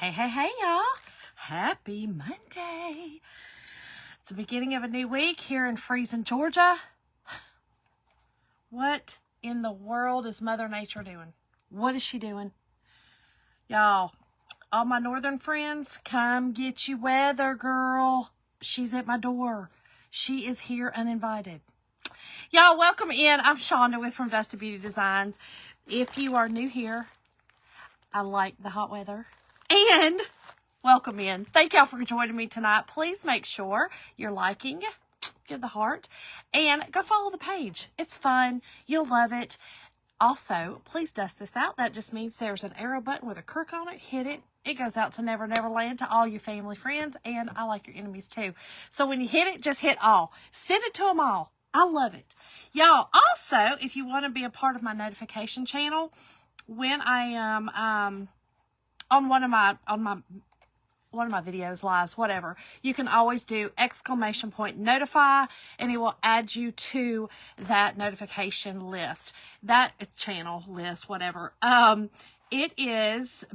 Hey, y'all. Happy Monday. It's the beginning of a new week here in freezing Georgia. What in the world is Mother Nature doing? What is she doing? Y'all, all my northern friends, come get you weather, girl. She's at my door. She is here uninvited. Y'all, welcome in. I'm Shonda with From Dust to Beauty Designs. If you are new here, I like the hot weather. And welcome in. Thank y'all for joining me tonight. Please make sure you're liking, give the heart, and go follow the page. It's fun. You'll love it. Also, please dust this out. That just means there's an arrow button with a crook on it. Hit it. It goes out to Never Never Land to all your family, friends, and I like your enemies too. So when you hit it, just hit all. Send it to them all. I love it. Y'all, also, if you want to be a part of my notification channel, when I am on one of my videos, lives, whatever, you can always do ! Notify, and it will add you to that notification list, that channel list, whatever. It is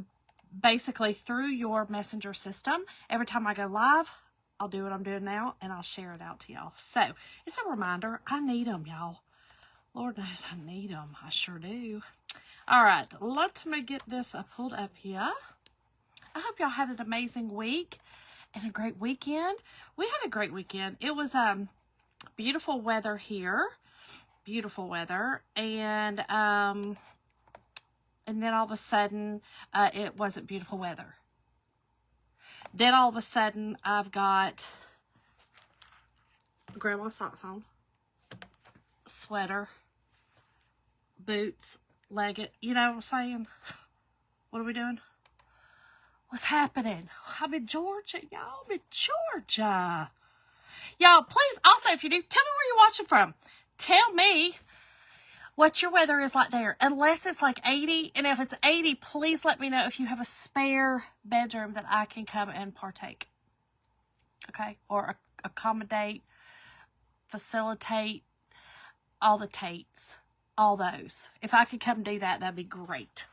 basically through your messenger system. Every time I go live, I'll do what I'm doing now, and I'll share it out to y'all. So it's a reminder. I need them, y'all. Lord knows I need them. I sure do. All right, let me get this pulled up here. I hope y'all had an amazing week and a great weekend. We had a great weekend. It was beautiful weather here. Beautiful weather. And then all of a sudden, it wasn't beautiful weather. Then all of a sudden, I've got grandma socks on, sweater, boots, legged. You know what I'm saying? What are we doing? What's happening? I'm in Georgia, y'all. I'm in Georgia. Y'all, please, also, if you do, tell me where you're watching from. Tell me what your weather is like there. Unless it's like 80, and if it's 80, please let me know if you have a spare bedroom that I can come and partake. Okay? Or accommodate, facilitate, all the tates. All those. If I could come do that, that'd be great.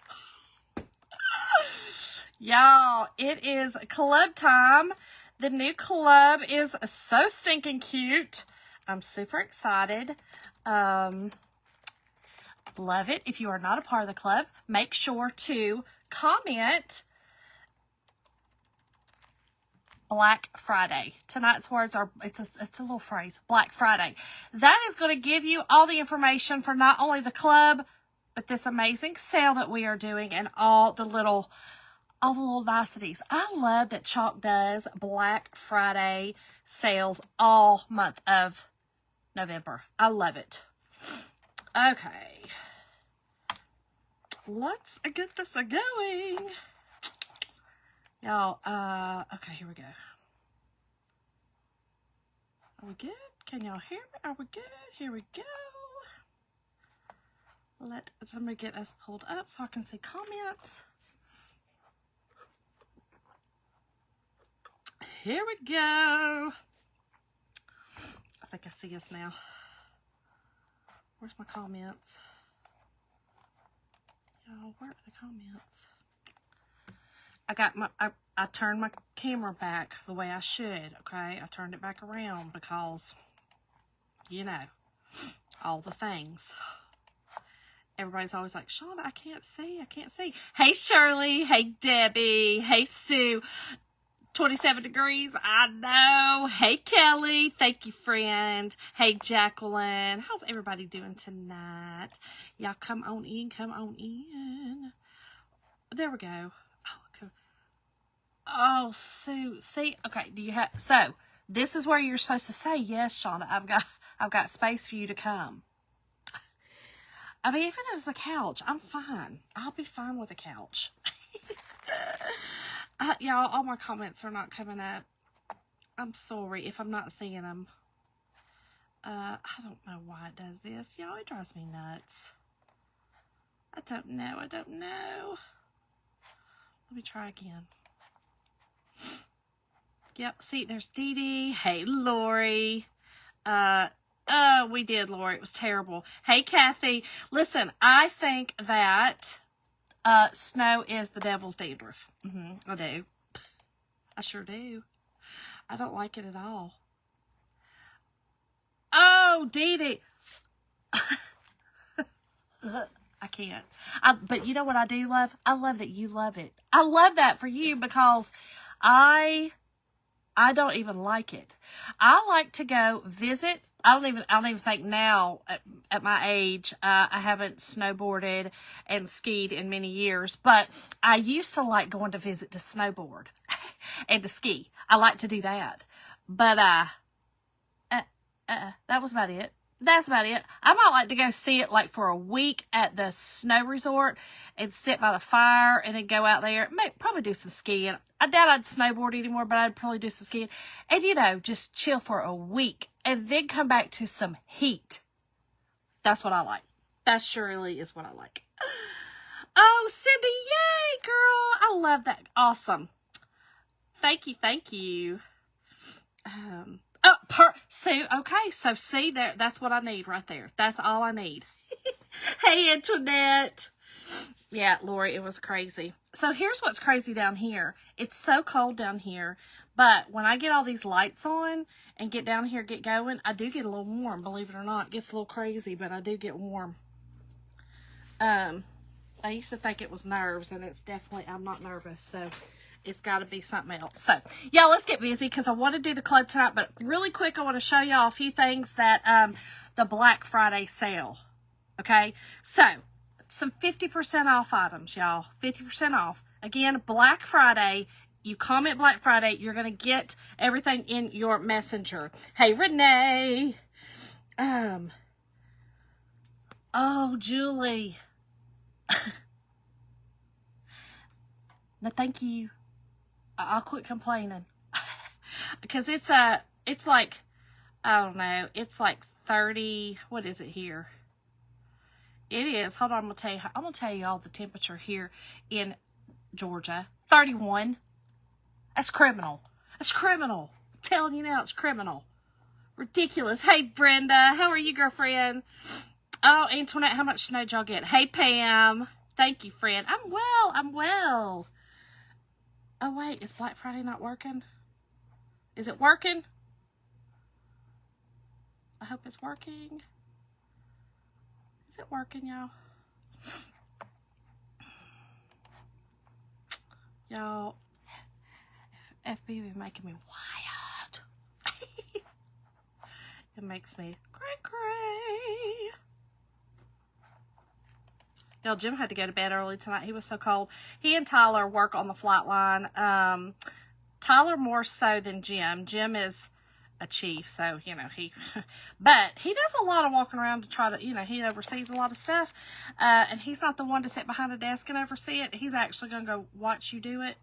Y'all, it is club time. The new club is so stinking cute. I'm super excited. Love it. If you are not a part of the club, make sure to comment Black Friday. Tonight's words are, it's a little phrase, Black Friday. That is going to give you all the information for not only the club, but this amazing sale that we are doing and all the little niceties. I love that Chalk does Black Friday sales all month of November. I love it. Okay. Let's get this going. Y'all, okay, here we go. Are we good? Can y'all hear me? Are we good? Here we go. Let me get us pulled up so I can see comments. Here we go. I think I see us now. Where's my comments? Y'all, where are the comments? I turned my camera back the way I should, okay? I turned it back around because, you know, all the things. Everybody's always like, Shonda, I can't see. Hey, Shirley. Hey, Debbie. Hey, Sue. 27 degrees, I know. Hey, Kelly. Thank you, friend. Hey, Jacqueline. How's everybody doing tonight? Y'all come on in. There we go. Oh, Sue. See, okay, do you have, so this is where you're supposed to say, yes, Shonda, I've got space for you to come. I mean, if it was a couch, I'm fine. I'll be fine with a couch. Y'all, all my comments are not coming up. I'm sorry if I'm not seeing them. I don't know why it does this. Y'all, it drives me nuts. I don't know. Let me try again. Yep, see, there's Dee Dee. Hey, Lori. We did, Lori. It was terrible. Hey, Kathy. Listen, I think that Snow is the devil's dandruff. I do. I sure do. I don't like it at all. Oh, Dee Dee. I can't. But you know what I do love? I love that you love it. I love that for you because I don't even like it. I like to go visit. I don't even think now at my age, I haven't snowboarded and skied in many years, but I used to like going to visit to snowboard and to ski. I like to do that, but that was about it. That's about it. I might like to go see it like for a week at the snow resort and sit by the fire and then go out there. Probably do some skiing. I doubt I'd snowboard anymore, but I'd probably do some skiing. And, you know, just chill for a week and then come back to some heat. That's what I like. That surely is what I like. Oh, Cindy, yay, girl. I love that. Awesome. Thank you. Thank you. So, okay, so see, that's what I need right there. That's all I need. Hey, Antoinette. Yeah, Lori, it was crazy. So here's what's crazy down here. It's so cold down here, but when I get all these lights on and get down here, get going, I do get a little warm, believe it or not. It gets a little crazy, but I do get warm. I used to think it was nerves, and it's definitely, I'm not nervous, so it's got to be something else. So, yeah, let's get busy because I want to do the club tonight. But really quick, I want to show y'all a few things that the Black Friday sale. Okay, so some 50% off items, y'all. 50% off. Again, Black Friday. You comment Black Friday, you're going to get everything in your messenger. Hey, Renee. Oh, Julie. No, thank you. I'll quit complaining because it's like, I don't know, it's like 30, what is it here? It is, hold on, I'm gonna tell you all the temperature here in Georgia. 31. That's criminal. That's criminal. I'm telling you now, it's criminal. Ridiculous. Hey, Brenda, how are you, girlfriend? Oh, Antoinette, how much snow did y'all get? Hey, Pam. Thank you, friend. I'm well. Oh, wait, is Black Friday not working? Is it working? I hope it's working. Is it working, y'all? Y'all, FB is making me wild. It makes me cray. Y'all, Jim had to go to bed early tonight. He was so cold. He and Tyler work on the flight line. Tyler more so than Jim. Jim is a chief, so, you know, but he does a lot of walking around to try to, you know, he oversees a lot of stuff. And he's not the one to sit behind a desk and oversee it. He's actually going to go watch you do it.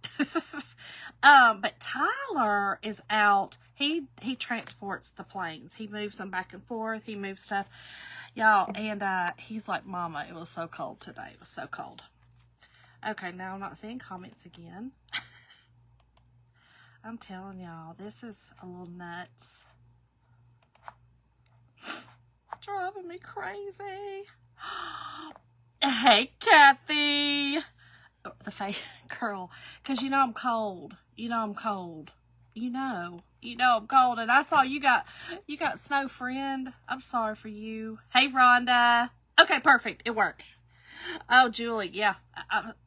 But Tyler is out. He transports the planes. He moves them back and forth. He moves stuff. Y'all, and he's like, Mama, it was so cold today. It was so cold. Okay, now I'm not seeing comments again. I'm telling y'all, this is a little nuts. Driving me crazy. Hey, Kathy. The face, girl, because you know I'm cold. You know I'm cold. You know I'm cold, and I saw you got snow, friend. I'm sorry for you. Hey, Rhonda. Okay, perfect. It worked. Oh, Julie, yeah.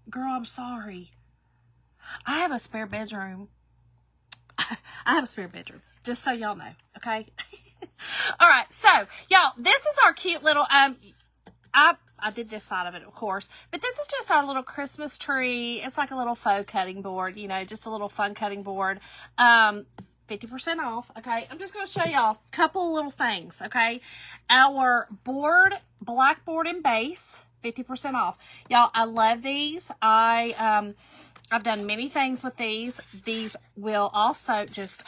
Girl, I'm sorry. I have a spare bedroom. I have a spare bedroom, just so y'all know, okay? All right, so, y'all, this is our cute little, I did this side of it, of course, but this is just our little Christmas tree. It's like a little faux cutting board, you know, just a little fun cutting board. 50% off, okay? I'm just going to show y'all a couple little things, okay? Our board, blackboard and base, 50% off. Y'all, I love these. I've done many things with these. These will also just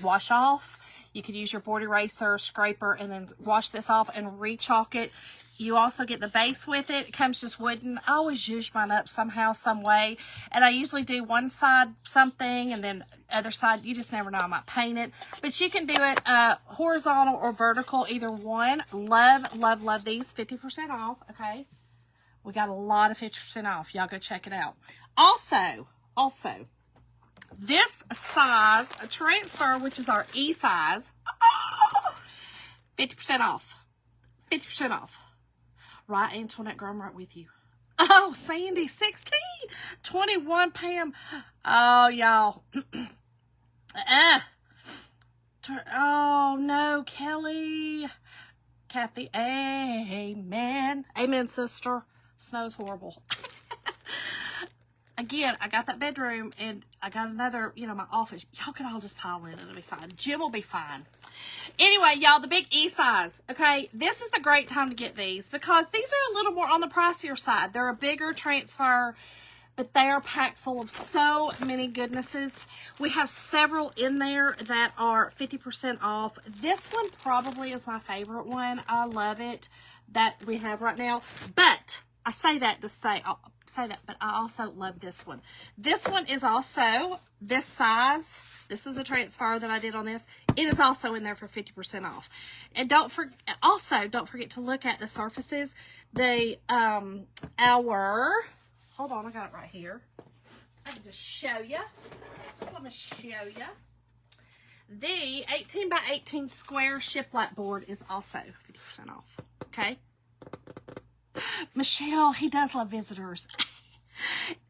wash off. You could use your board eraser, scraper, and then wash this off and re-chalk it. You also get the base with it. It comes just wooden. I always zhuzh mine up somehow, some way. And I usually do one side something and then other side, you just never know, I might paint it. But you can do it horizontal or vertical, either one. Love these. 50% off, okay? We got a lot of 50% off. Y'all go check it out. Also, this size transfer, which is our E size, 50% off. 50% off. Right, Antoinette, girl, I'm right with you. Oh, Sandy, 16, 21, Pam. Oh, y'all. Oh, no, Kelly. Kathy, amen. Amen, sister. Snow's horrible. Again, I got that bedroom, and I got another, my office. Y'all can all just pile in. It'll be fine. Jim will be fine. Anyway, y'all, the big E size, okay? This is the great time to get these because these are a little more on the pricier side. They're a bigger transfer, but they are packed full of so many goodnesses. We have several in there that are 50% off. This one probably is my favorite one. I love it that we have right now. But I say that to say that, but I also love this one. This one is also this size. This is a transfer that I did on this. It is also in there for 50% off. And don't forget to look at the surfaces. Hold on, I got it right here. I can just show you. Just let me show you. The 18 by 18 square shiplap board is also 50% off. Okay? Michelle, he does love visitors.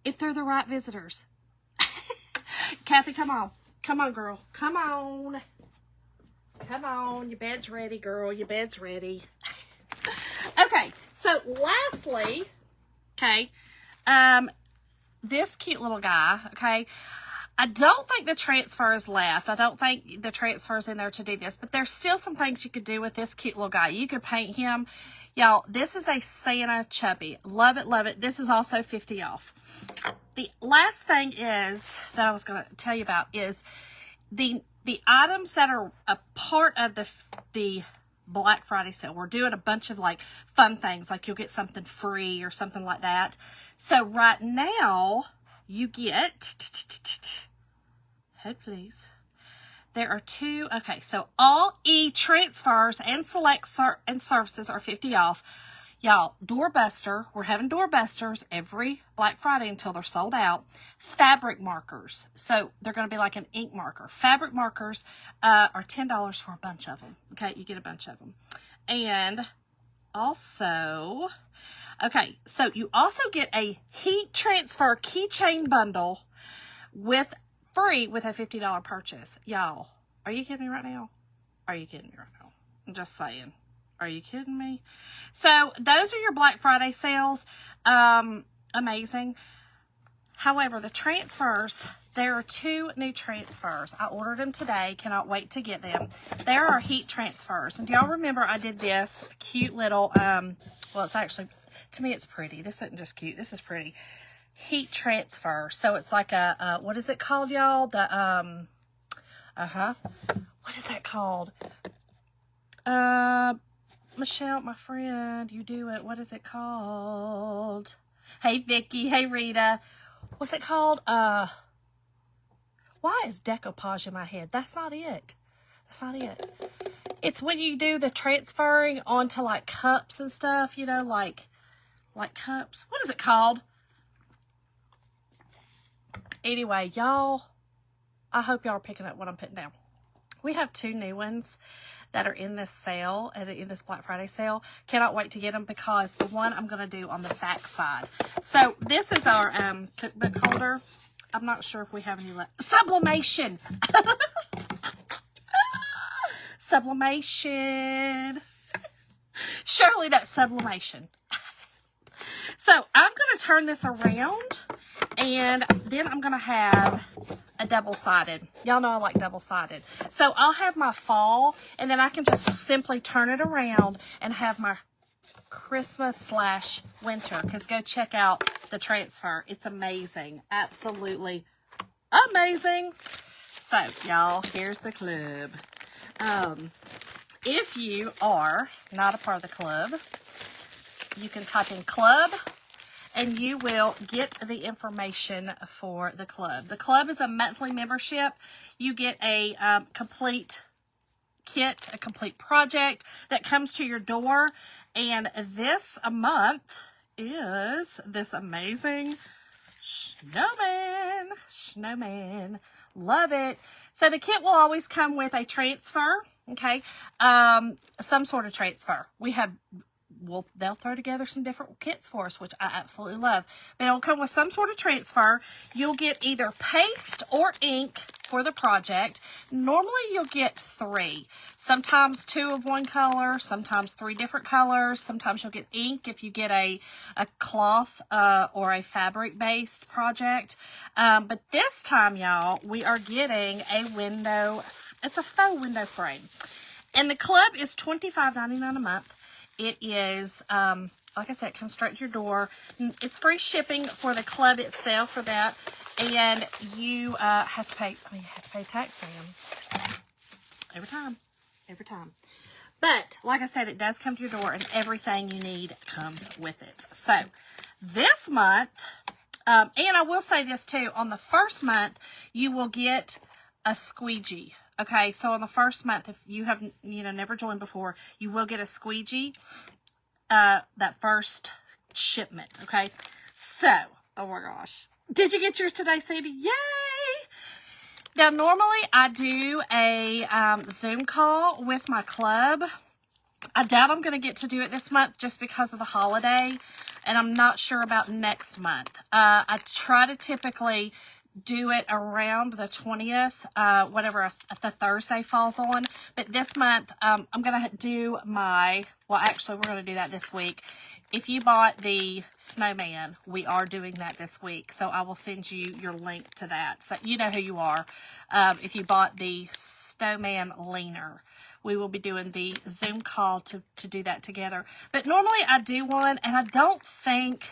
If they're the right visitors. Kathy, come on. Come on, girl. Come on. Come on. Your bed's ready, girl. Your bed's ready. Okay. So, lastly, okay, this cute little guy, okay, I don't think the transfer is left. I don't think the transfer is in there to do this, but there's still some things you could do with this cute little guy. You could paint him. Y'all, this is a Santa Chubby. Love it, love it. This is also 50 off. The last thing is that I was going to tell you about is the items that are a part of the Black Friday sale. We're doing a bunch of like fun things, like you'll get something free or something like that. So right now you get, hold please. There are two, okay, so all e-transfers and select and services are 50 off. Y'all, Doorbuster, we're having Doorbusters every Black Friday until they're sold out. Fabric markers, so they're going to be like an ink marker. Fabric markers are $10 for a bunch of them. Okay, you get a bunch of them. And also, okay, so you also get a heat transfer keychain bundle with free with a $50 purchase. Y'all, are you kidding me right now? Are you kidding me right now? I'm just saying. Are you kidding me? So those are your Black Friday sales. Amazing. However, the transfers, there are two new transfers. I ordered them today. Cannot wait to get them. There are heat transfers. And do y'all remember I did this cute little, well, it's actually, to me, it's pretty. This isn't just cute. This is pretty. Heat transfer. So it's like a what is it called, y'all? The what is that called? Michelle, my friend, you do it. What is it called? Hey Vicky, hey Rita. What's it called? Why is decoupage in my head? That's not it. That's not it. It's when you do the transferring onto like cups and stuff, like cups. What is it called? Anyway, y'all, I hope y'all are picking up what I'm putting down. We have two new ones that are in this sale, and in this Black Friday sale. Cannot wait to get them because the one I'm going to do on the back side. So this is our cookbook holder. I'm not sure if we have any left. Sublimation. Sublimation. Surely that's sublimation. So I'm going to turn this around, and then I'm going to have a double-sided. Y'all know I like double-sided. So I'll have my fall, and then I can just simply turn it around and have my Christmas/winter, because go check out the transfer. It's amazing. Absolutely amazing. So, y'all, here's the club. If you are not a part of the club, you can type in club, and you will get the information for the club. The club is a monthly membership. You get a complete kit, a complete project that comes to your door. And this month is this amazing snowman. Love it. So the kit will always come with a transfer, okay? Some sort of transfer. They'll throw together some different kits for us, which I absolutely love. But it'll come with some sort of transfer. You'll get either paste or ink for the project. Normally you'll get 3. Sometimes 2 of one color, sometimes 3 different colors. Sometimes you'll get ink if you get a cloth or a fabric-based project. But this time, y'all, we are getting a window. It's a faux window frame. And the club is $25.99 a month. It is, like I said, it comes straight to your door. It's free shipping for the club itself for that. And you have to pay, tax for them. Every time. But, like I said, it does come to your door and everything you need comes with it. So, this month, and I will say this too, on the first month, you will get a squeegee. Okay, so on the first month, if you have, never joined before, you will get a squeegee, that first shipment, okay? So, oh my gosh. Did you get yours today, Sandy? Yay! Now, normally I do a Zoom call with my club. I doubt I'm going to get to do it this month just because of the holiday, and I'm not sure about next month. I try to typically do it around the 20th, whatever the Thursday falls on. But this month, I'm going to do actually, we're going to do that this week. If you bought the snowman, we are doing that this week. So I will send you your link to that. So you know who you are. If you bought the snowman leaner, we will be doing the Zoom call to do that together. But normally I do one, and I don't think...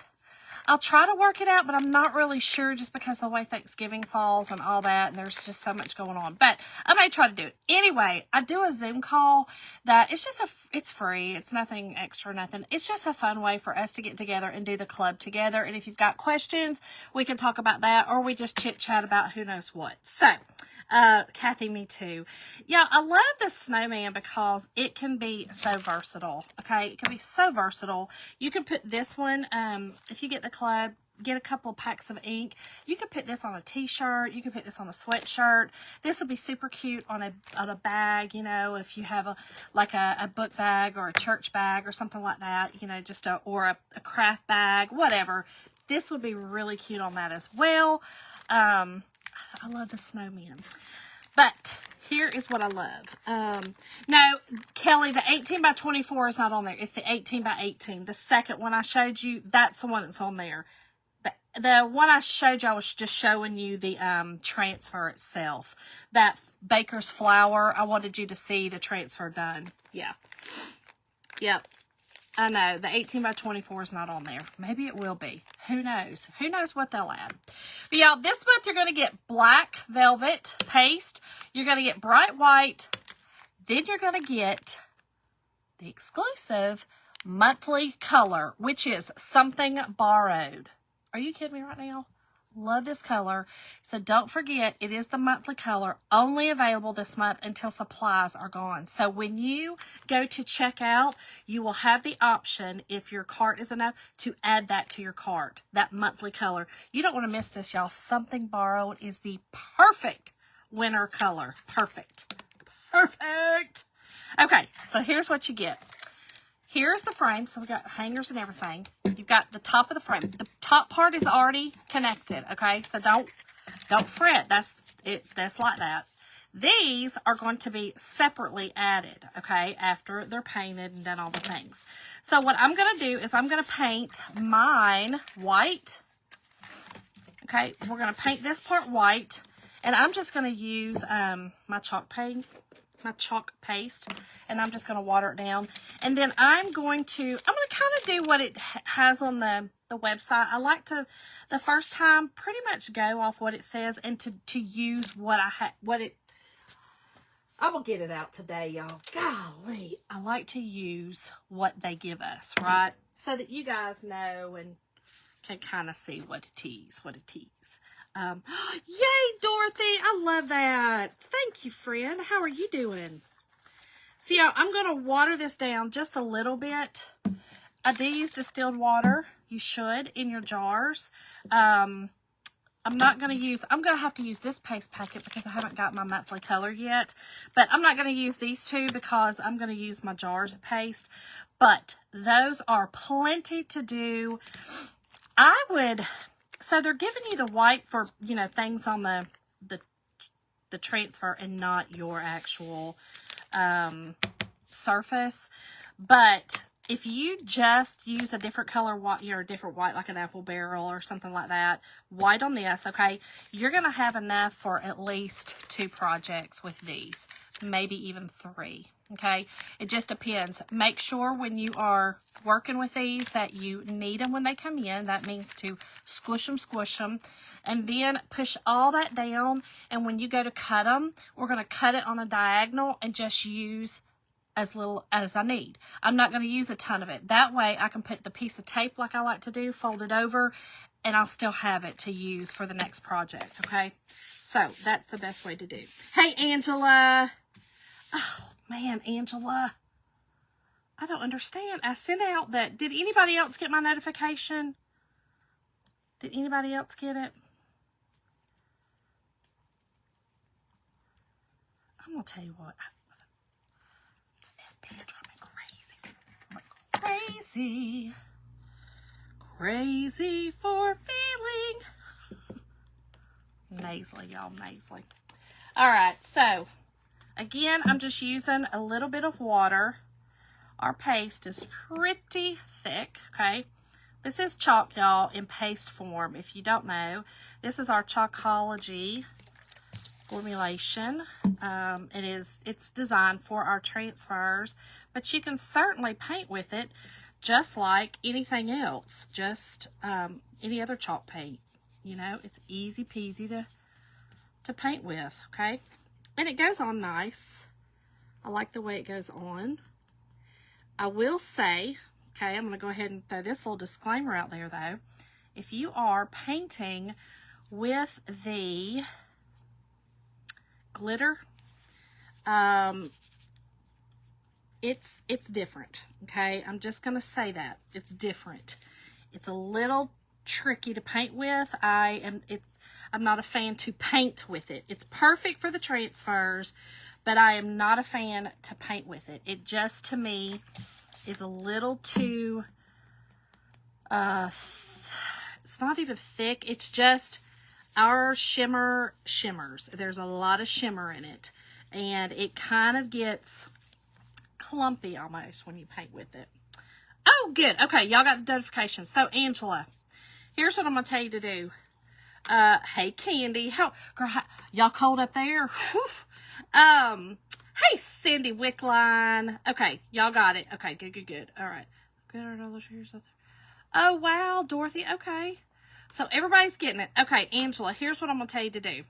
I'll try to work it out, but I'm not really sure just because of the way Thanksgiving falls and all that, and there's just so much going on. But I may try to do it. Anyway, I do a Zoom call that it's free. It's nothing extra, nothing. It's just a fun way for us to get together and do the club together. And if you've got questions, we can talk about that, or we just chit-chat about who knows what. So, Kathy, me too. Yeah, I love the snowman because it can be so versatile. Okay, it can be so versatile. You can put this one, if you get the club, get a couple of packs of ink. You can put this on a t-shirt. You can put this on a sweatshirt. This would be super cute on a bag, if you have a book bag or a church bag or something like that, or a craft bag, whatever. This would be really cute on that as well. I love the snowman. But here is what I love. No, Kelly, the 18 by 24 is not on there. It's the 18 by 18. The second one I showed you, that's the one that's on there. The one I showed you, I was just showing you the transfer itself. That Baker's Flower, I wanted you to see the transfer done. Yeah. Yep. I know, the 18 by 24 is not on there. Maybe it will be. Who knows? Who knows what they'll add? But y'all, this month you're going to get black velvet paste. You're going to get bright white. Then you're going to get the exclusive monthly color, which is Something Borrowed. Are you kidding me right now? Love this color. So don't forget, it is the monthly color, only available this month until supplies are gone. So when you go to checkout, you will have the option, if your cart is enough, to add that to your cart, that monthly color. You don't want to miss this, y'all. Something Borrowed is the perfect winter color. Perfect. Perfect. Okay, so here's what you get. Here's the frame. So we got hangers and everything. You've got the top of the frame. The top part is already connected, okay? So don't fret. That's it. That's like that. These are going to be separately added, okay, after they're painted and done all the things. So what I'm going to do is I'm going to paint mine white. Okay, we're going to paint this part white. And I'm just going to use my chalk paste, and I'm just going to water it down. And then I'm going to kind of do what it has on the website. I like to, the first time, pretty much go off what it says and to use I'm going to get it out today, y'all. Golly, I like to use what they give us, right? So that you guys know and can kind of see what it is. Yay, Dorothy! I love that. Thank you, friend. How are you doing? So, y'all, I'm going to water this down just a little bit. I do use distilled water. You should in your jars. I'm going to have to use this paste packet because I haven't got my monthly color yet. But I'm not going to use these two because I'm going to use my jars of paste. But those are plenty to do. So they're giving you the white for, you know, things on the transfer and not your actual surface. But if you just use a different color, a different white, like an apple barrel or something like that, white on this, okay, you're going to have enough for at least 2 projects with these, maybe even 3, okay? It just depends. Make sure when you are working with these that you knead them when they come in. That means to squish them, and then push all that down, and when you go to cut them, we're going to cut it on a diagonal and just use as little as I need. I'm not going to use a ton of it. That way I can put the piece of tape like I like to do, fold it over, and I'll still have it to use for the next project, okay? So that's the best way to do. Hey, Angela. Oh, man, Angela. I don't understand. I sent out that. Did anybody else get my notification? Did anybody else get it? I'm going to tell you what. Crazy for feeling nasally, y'all, nasally. All right, so again, I'm just using a little bit of water. Our paste is pretty thick, okay? This is chalk, y'all, in paste form. If you don't know, this is our Chalkology formulation. It's designed for our transfers, but you can certainly paint with it just like anything else, just any other chalk paint. You know, it's easy peasy to paint with, okay? And it goes on nice. I like the way it goes on. I will say, okay, I'm going to go ahead and throw this little disclaimer out there, though. If you are painting with the glitter, it's different, okay? I'm just going to say that. It's different. It's a little tricky to paint with. I'm not a fan to paint with it. It's perfect for the transfers, but I am not a fan to paint with it. It just, to me, is a little too, it's not even thick. It's just our shimmers. There's a lot of shimmer in it, and it kind of gets clumpy almost when you paint with it. Oh, good. Okay, y'all got the notification. So, Angela, here's what I'm going to tell you to do. Hey, Candy. Y'all cold up there? Whew. Hey, Cindy Wickline. Okay, y'all got it. Okay, good. All right. Oh, wow, Dorothy. Okay. So, everybody's getting it. Okay, Angela, here's what I'm going to tell you to do.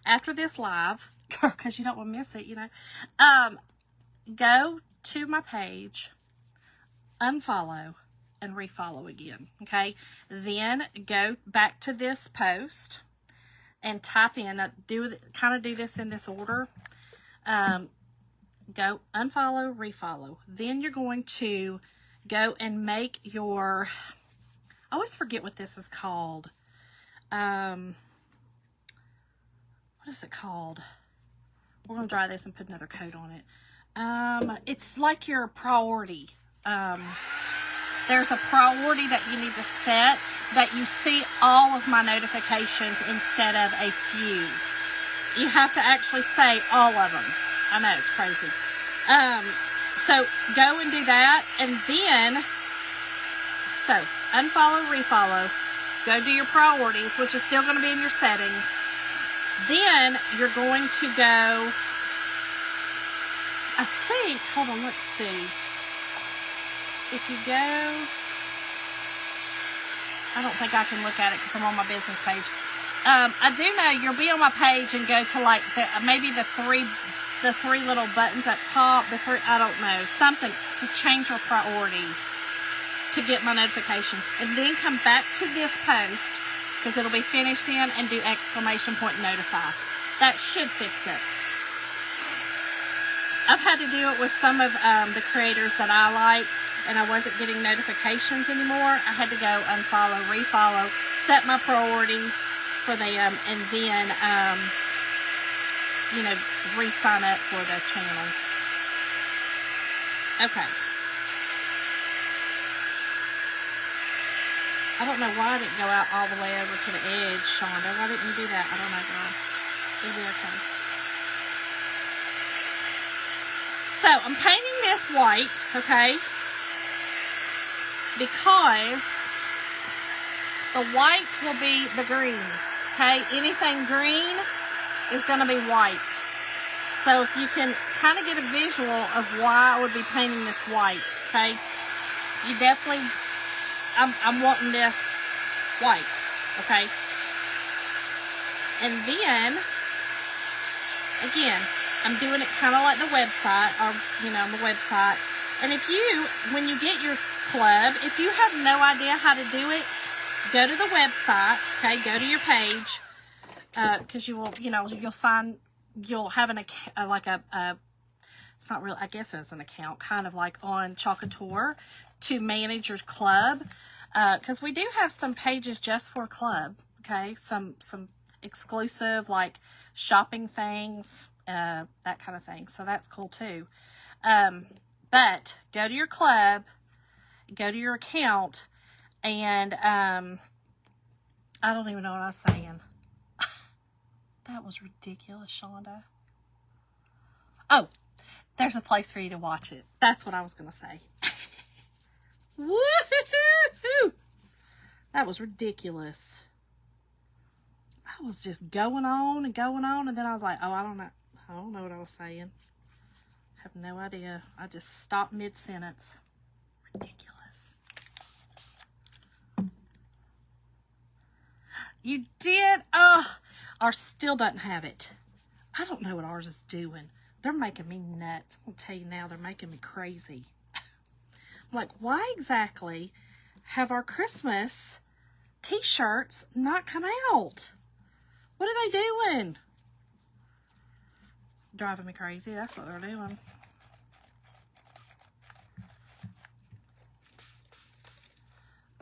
After this live, because you don't want to miss it, you know, go to my page, unfollow, and refollow again, okay? Then go back to this post and type in, kind of do this in this order. Go unfollow, refollow. Then you're going to go and make your, I always forget what this is called. What is it called? We're going to dry this and put another coat on it. It's like your priority. There's a priority that you need to set that you see all of my notifications instead of a few. You have to actually say all of them. I know, it's crazy. So go and do that, and then, so unfollow, refollow, go do your priorities, which is still going to be in your settings. Then you're going to go, I think, hold on, let's see. If you go, I don't think I can look at it because I'm on my business page. I do know you'll be on my page and go to like maybe the three little buttons up top, I don't know, something to change your priorities to get my notifications. And then come back to this post because it'll be finished then and do exclamation point notify. That should fix it. I've had to do it with some of the creators that I like, and I wasn't getting notifications anymore, I had to go unfollow, refollow, set my priorities for them, and then, you know, re-sign up for the channel. Okay. I don't know why I didn't go out all the way over to the edge, Shonda. Why didn't you do that? I don't know, girl. It'll be okay. So, I'm painting this white, okay? Because the white will be the green, okay? Anything green is going to be white. So, if you can kind of get a visual of why I would be painting this white, okay? You definitely... I'm wanting this white, okay? And then, again, I'm doing it kind of like the website, or, you know, the website. And if you, when you get your club, if you have no idea how to do it, go to the website, okay? Go to your page, because you will, you know, you'll have an account, like it's not real, I guess it's an account, kind of like on Chalkator, to manage your club, because we do have some pages just for club, okay? Some exclusive, like shopping things, that kind of thing. So that's cool too. But go to your club, go to your account, and I don't even know what I was saying. That was ridiculous, Shonda. Oh, there's a place for you to watch it. That's what I was going to say. Woo-hoo-hoo! That was ridiculous. I was just going on, and then I was like, oh, I don't know what I was saying. I have no idea. I just stopped mid-sentence. Ridiculous. You did? Oh, ours still doesn't have it. I don't know what ours is doing. They're making me nuts. I'll tell you now, they're making me crazy. I'm like, why exactly have our Christmas t-shirts not come out? What are they doing? Driving me crazy. That's what they're doing.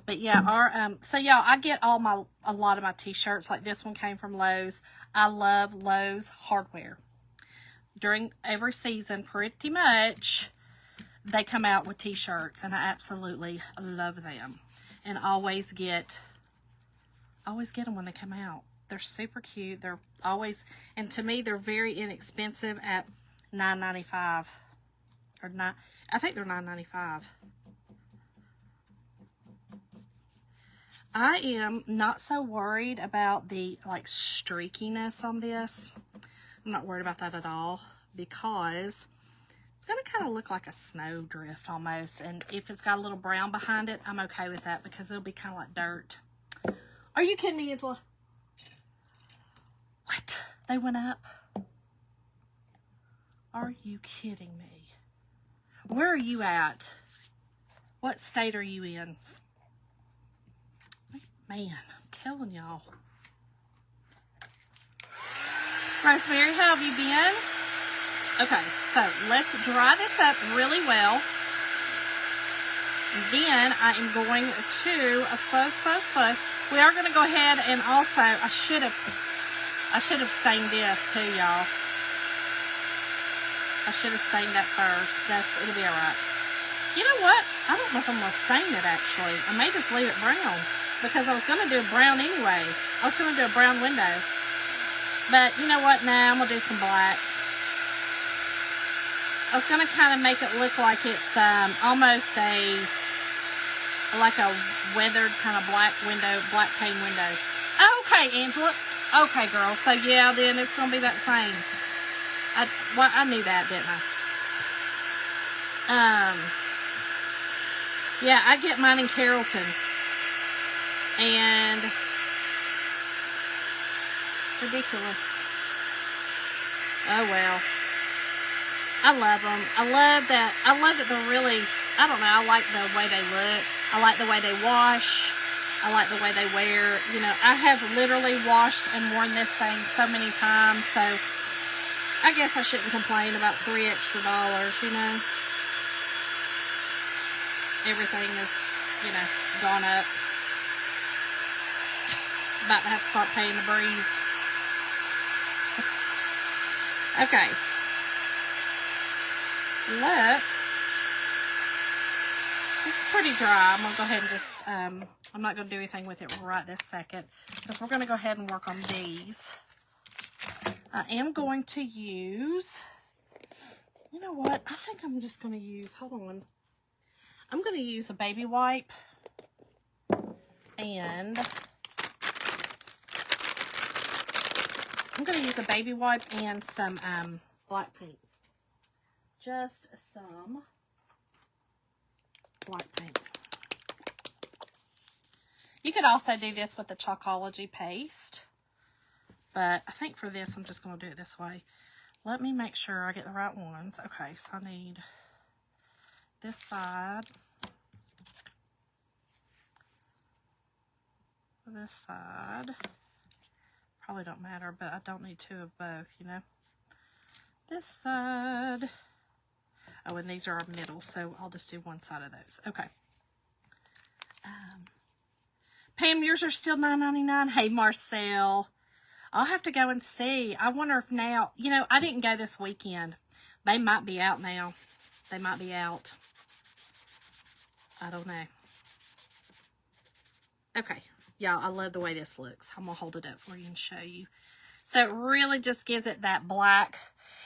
But yeah, our so y'all, I get a lot of my t-shirts. Like this one came from Lowe's. I love Lowe's hardware. During every season, pretty much, they come out with t-shirts, and I absolutely love them. And always get them when they come out. They're super cute. They're always, and to me, they're very inexpensive at $9.95 or not. I think they're $9.95. I am not so worried about the like streakiness on this. I'm not worried about that at all, because it's going to kind of look like a snow drift almost. And if it's got a little brown behind it, I'm okay with that, because it'll be kind of like dirt. Are you kidding me, Angela? What? They went up? Are you kidding me? Where are you at? What state are you in? Man, I'm telling y'all. Rosemary, how have you been? Okay, so let's dry this up really well. Then I am going to fuzz. We are going to go ahead and also, I should have stained this too, y'all. I should have stained that first. It'll be alright. You know what? I don't know if I'm going to stain it actually. I may just leave it brown, because I was going to do a brown anyway. I was going to do a brown window. But you know what? Nah, I'm going to do some black. I was going to kind of make it look like it's almost like a weathered kind of black pane window. Okay, Angela. Okay, girl. So yeah, then it's going to be that same. I knew that, didn't I? Yeah, I get mine in Carrollton. And ridiculous. Oh well. I love them. I love that they're really, I don't know, I like the way they look. I like the way they wash. I like the way they wear. You know, I have literally washed and worn this thing so many times, so I guess I shouldn't complain about $3 extra, you know. everything is, you know, gone up. About to have to start paying to breathe. Okay. This is pretty dry. I'm going to go ahead and just, I'm not going to do anything with it right this second, because we're going to go ahead and work on these. I am going to use, you know what? I think I'm just going to use, hold on. I'm going to use a baby wipe and some black paint. Just some black paint. You could also do this with the Chalkology paste, but I think for this, I'm just going to do it this way. Let me make sure I get the right ones. Okay, so I need this side, this side. Probably don't matter, but I don't need two of both, you know. This side. Oh, and these are our middle, so I'll just do one side of those. Okay. Pam, yours are still $9.99. Hey, Marcel. I'll have to go and see. I wonder if now, you know, I didn't go this weekend. They might be out now. They might be out. I don't know. Okay. Y'all, I love the way this looks. I'm going to hold it up for you and show you. So it really just gives it that black.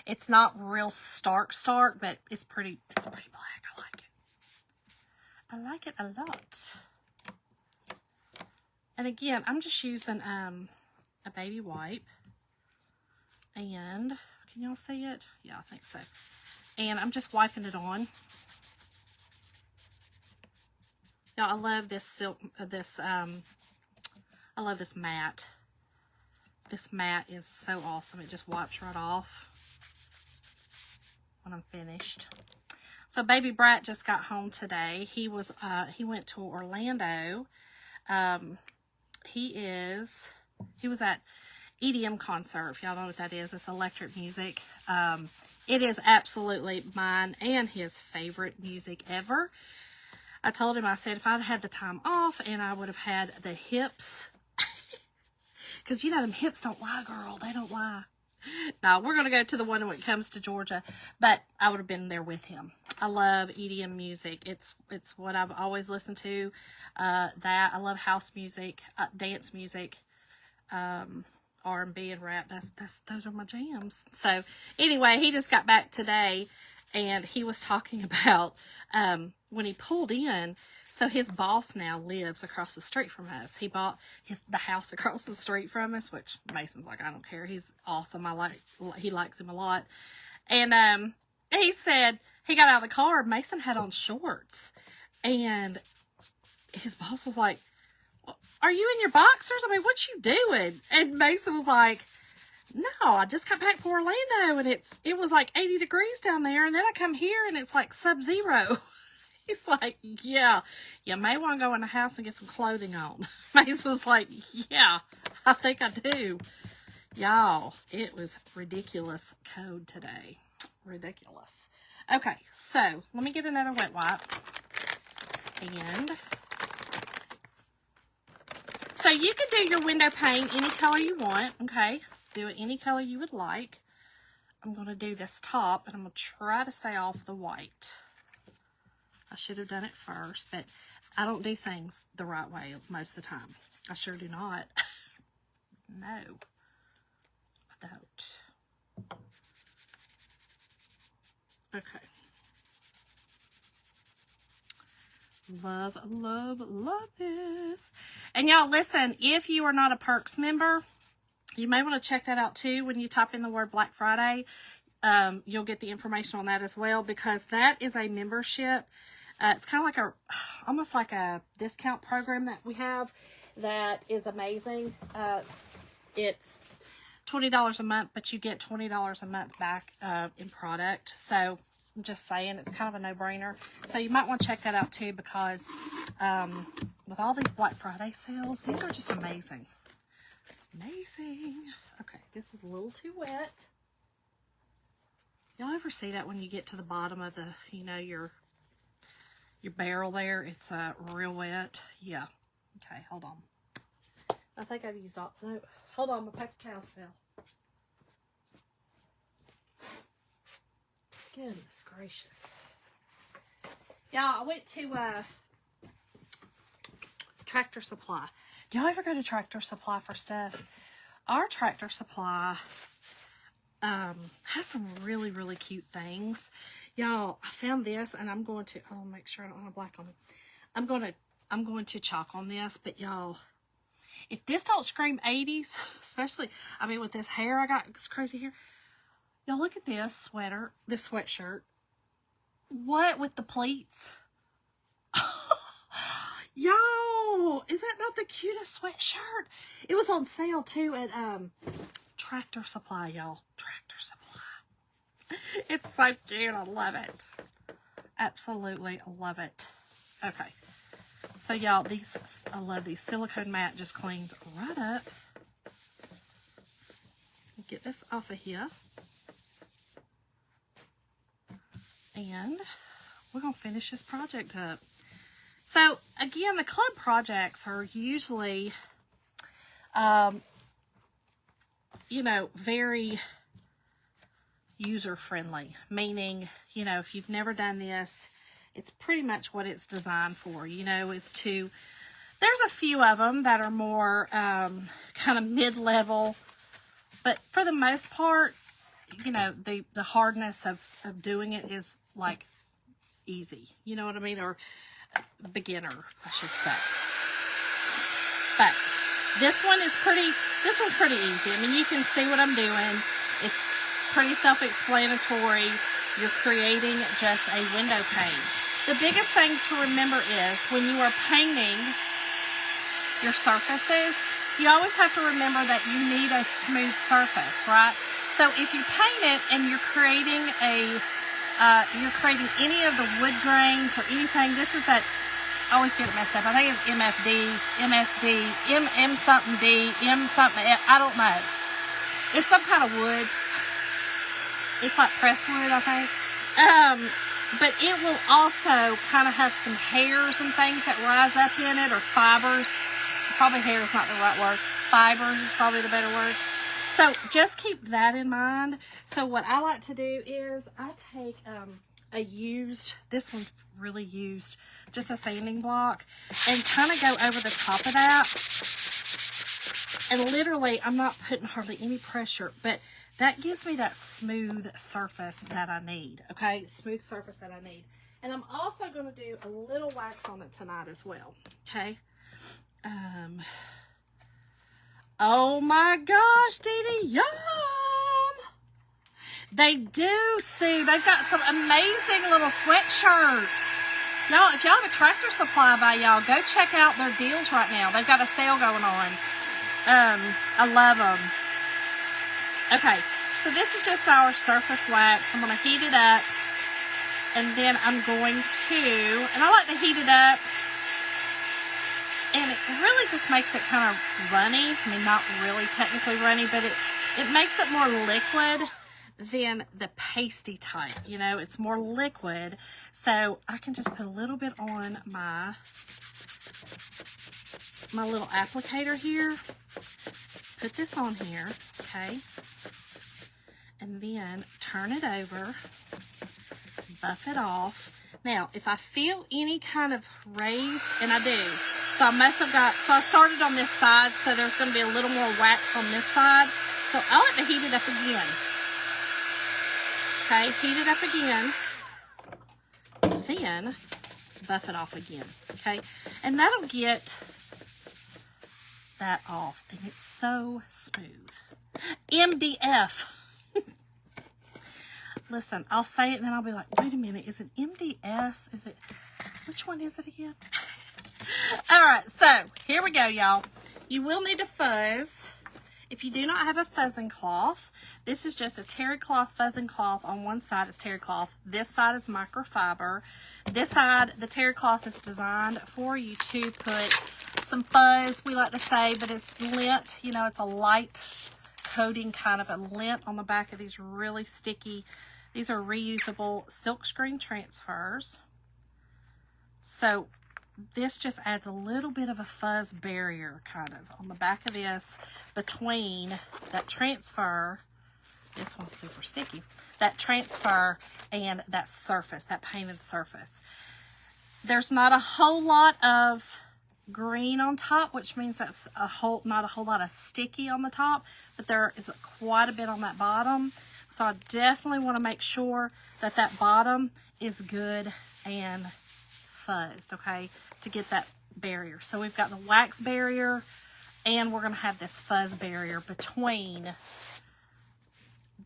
It's not real stark, but it's pretty black. I like it. I like it a lot. And again, I'm just using a baby wipe. And can y'all see it? Yeah, I think so. And I'm just wiping it on. Y'all, I love this silk, I love this matte. This matte is so awesome. It just wipes right off when I'm finished. So baby Brat just got home today. He was he went to Orlando. He was at EDM concert. If y'all know what that is, it's electric music. It is absolutely mine and his favorite music ever. I told him, I said, if I'd had the time off and I would have had the hips, because you know them hips don't lie, girl. They don't lie. No, we're going to go to the one when it comes to Georgia, but I would have been there with him. I love EDM music. It's what I've always listened to. That I love house music, dance music, R&B and rap. Those are my jams. So anyway, he just got back today, and he was talking about when he pulled in. So his boss now lives across the street from us. He bought the house across the street from us, which Mason's like, I don't care. He's awesome. He likes him a lot. And he said he got out of the car. Mason had on shorts, and his boss was like, "Are you in your boxers? I mean, what you doing?" And Mason was like, "No, I just got back from Orlando, and it was like 80 degrees down there, and then I come here and it's like sub-zero." He's like, "Yeah, you may want to go in the house and get some clothing on." Mason was like, "Yeah, I think I do." Y'all, it was ridiculous cold today. Ridiculous. Okay, so let me get another wet wipe. And so you can do your window pane any color you want, okay? Do it any color you would like. I'm going to do this top, and I'm going to try to stay off the white. I should have done it first, but I don't do things the right way most of the time. I sure do not. No, I don't. Okay. Love, love, love this. And y'all, listen, if you are not a Perks member, you may want to check that out too. When you type in the word Black Friday, you'll get the information on that as well, because that is a membership. It's kind of like almost like a discount program that we have that is amazing. It's $20 a month, but you get $20 a month back in product. So I'm just saying, it's kind of a no-brainer. So you might want to check that out too, because with all these Black Friday sales, these are just amazing. Amazing. Okay, this is a little too wet. Y'all ever see that when you get to the bottom of the, you know, your your barrel there. It's real wet. Yeah. Okay, hold on. I think I've used all. No, hold on. My paper towels fell. Goodness gracious. Y'all, I went to Tractor Supply. Do y'all ever go to Tractor Supply for stuff? Our Tractor Supply has some really, really cute things. Y'all, I found this, and I'm going to, I'll make sure I don't have black on it. I'm going to chalk on this, but y'all, if this don't scream 80s, especially, I mean, with this hair I got, this crazy hair. Y'all, look at this sweater, this sweatshirt. What with the pleats? Y'all, is that not the cutest sweatshirt? It was on sale too at Tractor Supply, y'all. Tractor Supply. It's so cute. I love it. Absolutely love it. Okay. So y'all, these, I love these. Silicone mat just cleans right up. Get this off of here. And we're going to finish this project up. So, again, the club projects are usually, you know, very user-friendly. Meaning, you know, if you've never done this, it's pretty much what it's designed for. You know, is to, there's a few of them that are more kind of mid-level. But for the most part, you know, the hardness of doing it is like easy. You know what I mean? Or beginner, I should say. But this one's pretty easy. I mean, you can see what I'm doing. It's pretty self-explanatory. You're creating just a window pane. The biggest thing to remember is when you are painting your surfaces, you always have to remember that you need a smooth surface, right? So if you paint it and you're creating any of the wood grains or anything, this is that, I always get it messed up. I think it's MFD, MSD, M something D, M something F, I don't know. It's some kind of wood. It's like pressed wood, I think. But it will also kind of have some hairs and things that rise up in it, or fibers. Probably hair is not the right word. Fibers is probably the better word. So just keep that in mind. So what I like to do is I take a used, this one's really used, just a sanding block, and kind of go over the top of that. And literally, I'm not putting hardly any pressure, but that gives me that smooth surface that I need, okay? Smooth surface that I need. And I'm also going to do a little wax on it tonight as well, okay? Oh my gosh, Dee Dee, yum! They do, Sue. They've got some amazing little sweatshirts. Y'all, if y'all have a Tractor Supply by y'all, go check out their deals right now. They've got a sale going on. I love them. Okay, so this is just our surface wax. I'm going to heat it up. And then I'm going to, and I like to heat it up. And it really just makes it kind of runny. I mean, not really technically runny, but it makes it more liquid than the pasty type. You know, it's more liquid. So I can just put a little bit on my little applicator here. Put this on here, okay? And then turn it over, buff it off. Now, if I feel any kind of raise, and I do, so I must have got, so I started on this side, so there's going to be a little more wax on this side. So I like to heat it up again. Okay, heat it up again. Then buff it off again. Okay, and that'll get that off, and it's so smooth. MDF. Listen, I'll say it and then I'll be like, wait a minute, is it MDS? Is it, which one is it again? All right, so here we go, y'all. You will need a fuzz. If you do not have a fuzzing cloth, this is just a terry cloth fuzzing cloth. On one side is terry cloth. This side is microfiber. This side, the terry cloth is designed for you to put some fuzz, we like to say, but it's lint. You know, it's a light coating, kind of a lint on the back of these really sticky. These are reusable silkscreen transfers. So this just adds a little bit of a fuzz barrier kind of on the back of this between that transfer. This one's super sticky. That transfer and that surface, that painted surface. There's not a whole lot of green on top, which means that's not a whole lot of sticky on the top, but there is quite a bit on that bottom. So I definitely want to make sure that that bottom is good and fuzzed, okay, to get that barrier. So we've got the wax barrier, and we're going to have this fuzz barrier between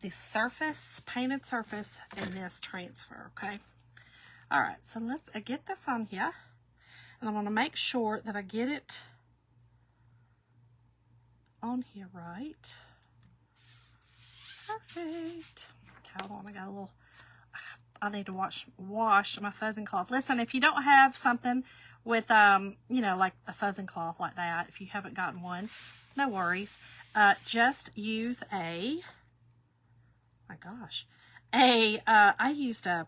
the surface, painted surface, and this transfer, okay? All right, so let's get this on here, and I want to make sure that I get it on here right. Perfect. Okay, hold on, I need to wash my fuzzing cloth. Listen, if you don't have something with, you know, like a fuzzing cloth like that, if you haven't gotten one, no worries. Just use a, my gosh, I used an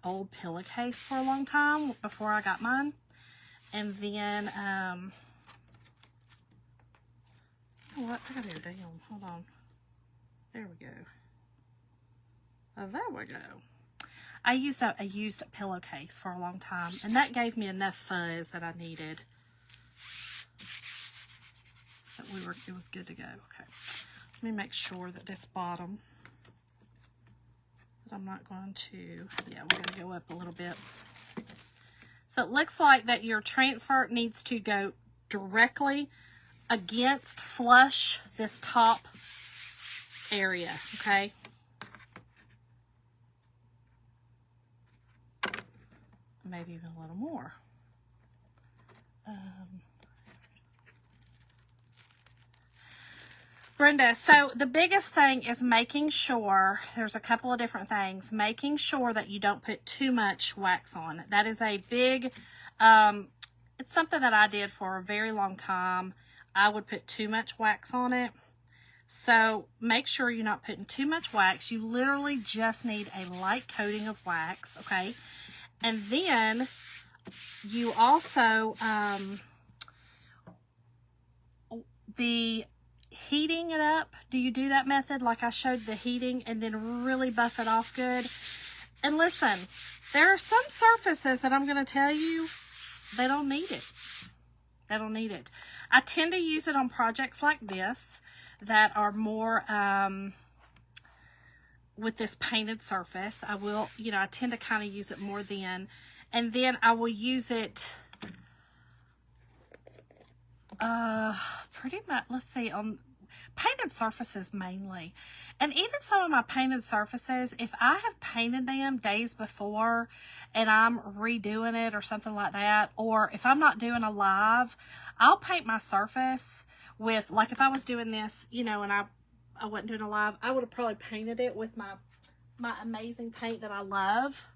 old pillowcase for a long time before I got mine. And then, what? I gotta go down. Hold on. There we go. There we go. I used a used pillowcase for a long time, and that gave me enough fuzz that I needed. That it was good to go. Okay. Let me make sure that this bottom, that I'm not going to, yeah, we're going to go up a little bit. So it looks like that your transfer needs to go directly against, flush this top area, okay? Maybe even a little more. Brenda, so the biggest thing is making sure, there's a couple of different things, making sure that you don't put too much wax on. That is a big, it's something that I did for a very long time. I would put too much wax on it. So make sure you're not putting too much wax. You literally just need a light coating of wax, okay? And then you also, the heating it up, do you do that method like I showed, the heating, and then really buff it off good? And listen, there are some surfaces that I'm going to tell you, they don't need it. They don't need it. I tend to use it on projects like this that are more with this painted surface. I will, you know, I tend to kind of use it more then. And then I will use it pretty much, let's see, on painted surfaces mainly. And even some of my painted surfaces, if I have painted them days before and I'm redoing it or something like that, or if I'm not doing a live, I'll paint my surface with, like if I was doing this, you know, and I wasn't doing a live, I would have probably painted it with my amazing paint that I love.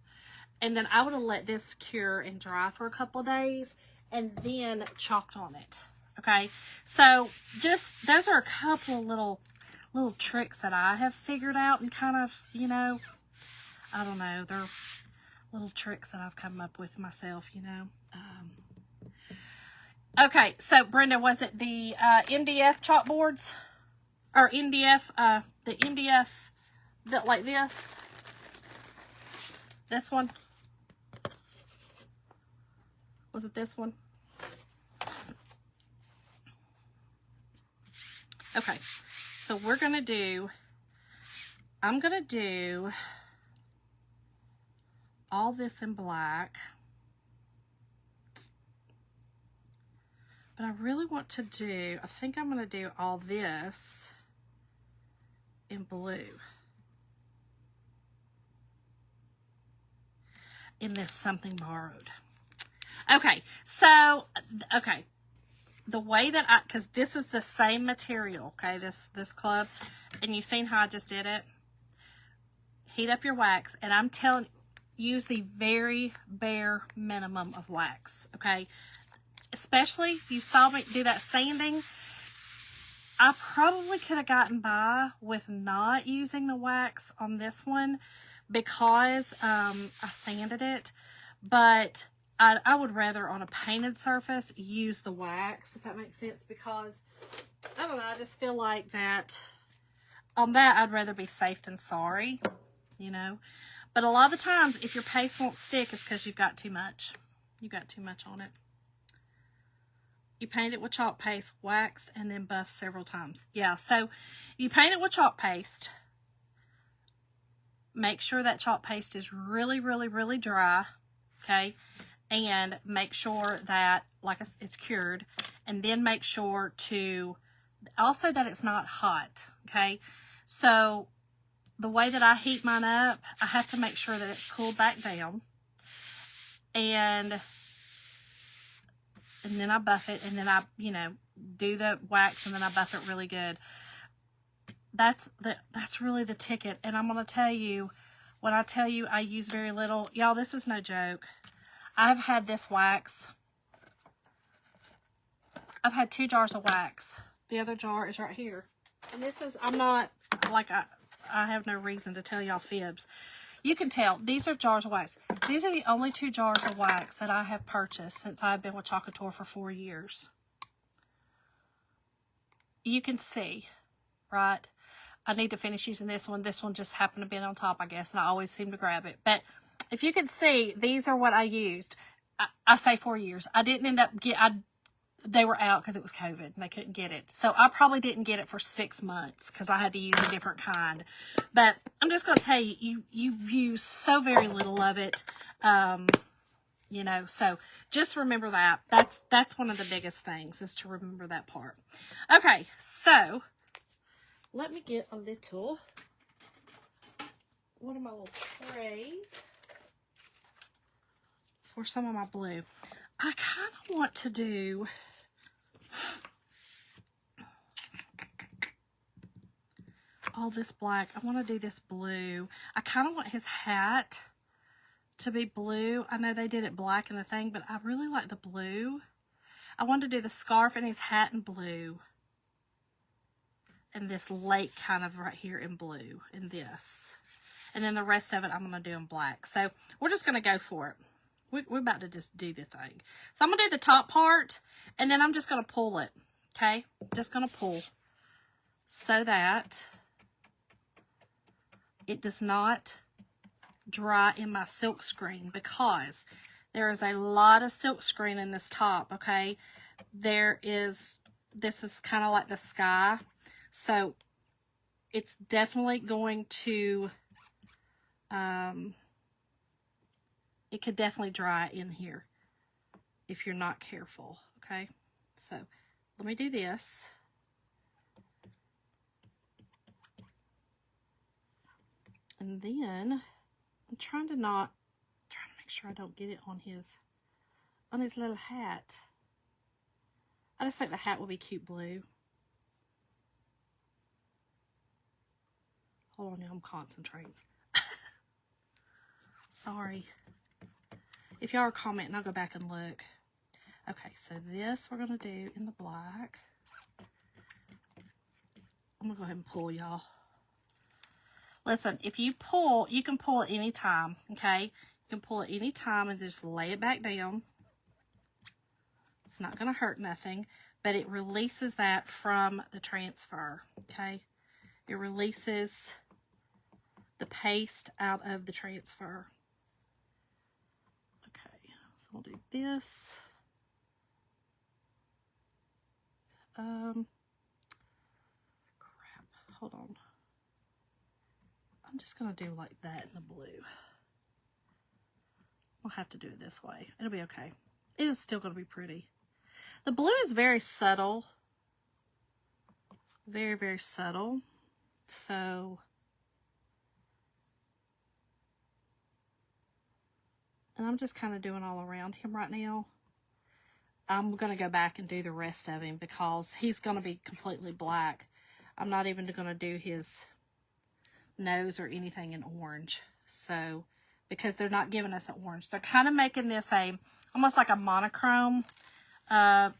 And then I would have let this cure and dry for a couple of days and then chalked on it. Okay, so just those are a couple of little tricks that I have figured out and kind of, you know, I don't know, they're little tricks that I've come up with myself, you know. Okay, so Brenda, was it the MDF chalkboards or MDF, the MDF that like this one? Was it this one? Okay, so I'm going to do all this in black, but I really want to I think I'm going to do all this in blue. In this Something Borrowed. Okay, so, okay. The way that because this is the same material, okay, this club, and you've seen how I just did it. Heat up your wax, and I'm telling you, use the very bare minimum of wax, okay? Especially if you saw me do that sanding. I probably could have gotten by with not using the wax on this one because I sanded it. But I would rather on a painted surface use the wax, if that makes sense, because I don't know, I just feel like that on that I'd rather be safe than sorry, you know. But a lot of the times if your paste won't stick, it's because you've got too much. You've got too much on it. You paint it with chalk paste, waxed, and then buffed several times. Yeah, so you paint it with chalk paste. Make sure that chalk paste is really, really, really dry, okay? And make sure that, like, it's cured. And then make sure to, also that it's not hot, okay? So the way that I heat mine up, I have to make sure that it's cooled back down. And then I buff it, and then I, you know, do the wax, and then I buff it really good. That's really the ticket. And I'm going to tell you, when I tell you I use very little, y'all, this is no joke. I've had this wax. I've had 2 jars of wax. The other jar is right here. And this is, I'm not, like, I have no reason to tell y'all fibs. You can tell, these are jars of wax. These are the only 2 jars of wax that I have purchased since I've been with Chalk Couture for 4 years. You can see, right? I need to finish using this one. This one just happened to be on top, I guess, and I always seem to grab it. But if you can see, these are what I used. I say 4 years. I didn't end up they were out because it was COVID and they couldn't get it. So I probably didn't get it for 6 months because I had to use a different kind. But I'm just going to tell you, you use so very little of it. You know, so just remember that. That's one of the biggest things, is to remember that part. Okay, so let me get a little, one of my little trays for some of my blue. I kind of want to do, all this black. I want to do this blue. I kind of want his hat to be blue. I know they did it black in the thing, but I really like the blue. I want to do the scarf and his hat in blue. And this lake kind of right here in blue, and this. And then the rest of it I'm going to do in black. So we're just going to go for it. We're about to just do the thing. So I'm going to do the top part, and then I'm just going to pull it, okay? Just going to pull so that it does not dry in my silk screen, because there is a lot of silk screen in this top, okay? This is kind of like the sky. So it's definitely going to, it could definitely dry in here if you're not careful, okay? So let me do this. And then I'm trying to make sure I don't get it on his little hat. I just think the hat will be cute blue. Hold on, I'm concentrating. Sorry. If y'all are commenting, I'll go back and look. Okay, so this we're going to do in the black. I'm going to go ahead and pull, y'all. Listen, if you pull, you can pull at any time, okay? You can pull at any time and just lay it back down. It's not going to hurt nothing, but it releases that from the transfer, okay? It releases the paste out of the transfer. Okay, so we'll do this. Crap, hold on. I'm just going to do like that in the blue. I'll have to do it this way. It'll be okay. It is still going to be pretty. The blue is very subtle. Very, very subtle. So, and I'm just kind of doing all around him right now. I'm going to go back and do the rest of him because he's going to be completely black. I'm not even going to do his nose or anything in orange. So, because they're not giving us an orange. They're kind of making this almost like a monochrome. I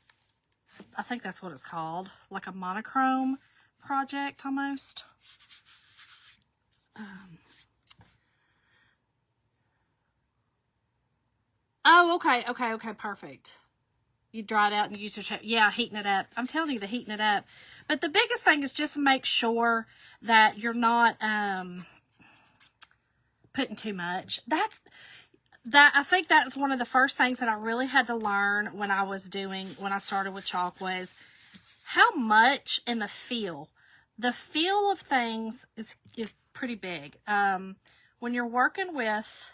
think that's what it's called. Like a monochrome project almost. Oh, okay, perfect. You dry it out and use your yeah, heating it up. I'm telling you, the heating it up. But the biggest thing is just make sure that you're not putting too much. I think that's one of the first things that I really had to learn when I started with chalk was how much and the feel. The feel of things is pretty big. When you're working with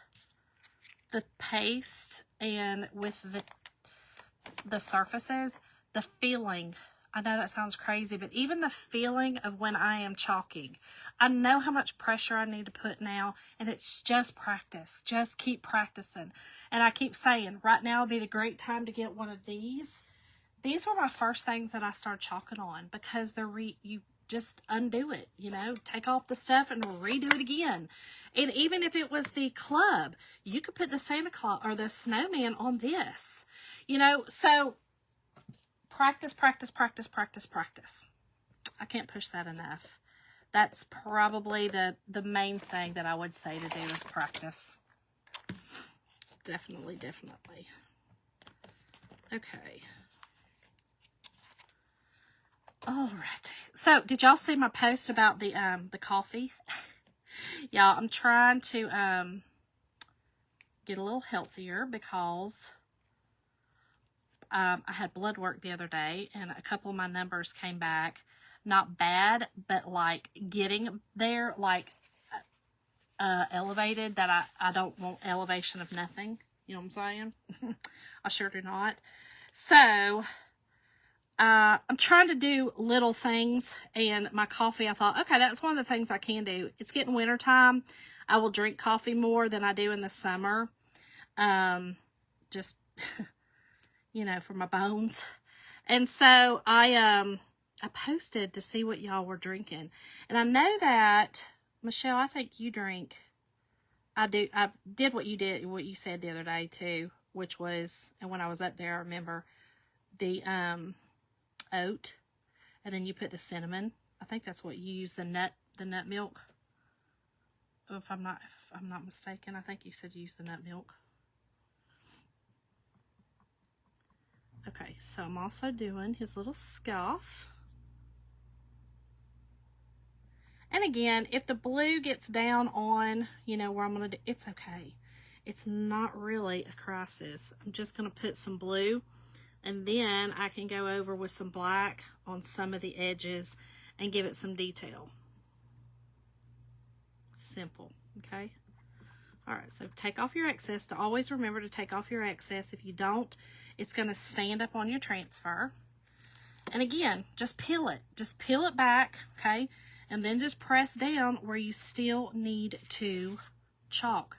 the paste and with the surfaces, the feeling, I know that sounds crazy, but even the feeling of when I am chalking, I know how much pressure I need to put now, and it's just practice. Just keep practicing. And I keep saying, right now would be the great time to get one of these. These were my first things that I started chalking on because you just undo it, take off the stuff and redo it again. And even if it was the club, you could put the Santa Claus or the snowman on this, so practice, practice, practice, practice, practice. I can't push that enough. That's probably the main thing that I would say to do is practice. Definitely, definitely. Okay. All right. So, did y'all see my post about the coffee? Y'all, I'm trying to get a little healthier because I had blood work the other day and a couple of my numbers came back not bad, but like getting there, like elevated, that I don't want elevation of nothing. You know what I'm saying? I sure do not. So I'm trying to do little things, and my coffee, I thought, okay, that's one of the things I can do. It's getting winter time. I will drink coffee more than I do in the summer. Just, for my bones. And so I posted to see what y'all were drinking. And I know that, Michelle, I think you drink. I did what you said the other day too, which was, and when I was up there, I remember the oat, and then you put the cinnamon. I think that's what you use, the nut milk. If I'm not mistaken, I think you said you use the nut milk. Okay, so I'm also doing his little scuff. And again, if the blue gets down on, where I'm going to do, it's okay. It's not really a crisis. I'm just going to put some blue, and then I can go over with some black on some of the edges and give it some detail. Simple, okay? All right, so take off your excess. To always remember to take off your excess. If you don't, it's going to stand up on your transfer. And again, just peel it. Just peel it back, okay? And then just press down where you still need to chalk.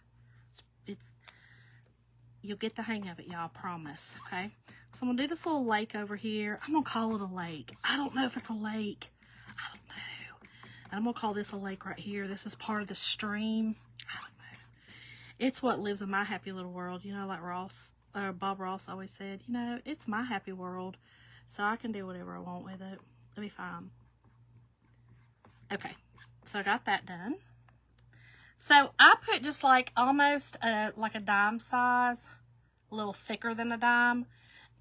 You'll get the hang of it, y'all, promise, okay? So I'm going to do this little lake over here. I'm going to call it a lake. I don't know if it's a lake. I don't know. And I'm going to call this a lake right here. This is part of the stream. I don't know. It's what lives in my happy little world, like Bob Ross always said, it's my happy world. So I can do whatever I want with it. It'll be fine. Okay, so I got that done. So I put just like almost like a dime size, a little thicker than a dime,